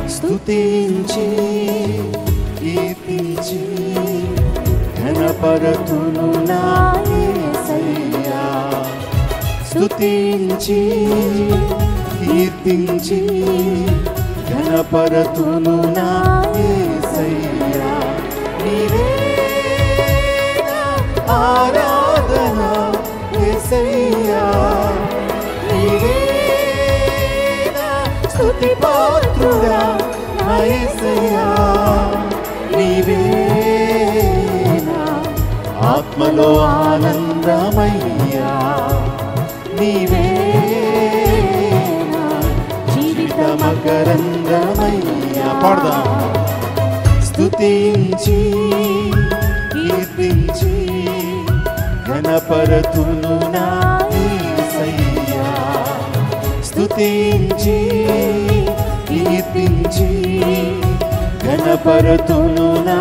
స్తుతించి కీర్తించి ఘనపరతును నా యేసయ్యా. స్తుతించి కీర్తించి ఘనపరతును నా యేసయ్యా. నీవే నా ఆరాధన యేసయ్యా. నీవే నా స్తుతి పాత్రుడా నా యేసయ్యా. నీవే నా ఆత్మలో ఆనందమయ్యా. నీవే నా జీవిత మకరందమయ్యా. పాడదాం. స్తుతించి కీర్తించి ఘనపరతును నా యేసయ్యా. స్తుతించి కీర్తించి ఘనపరతును నా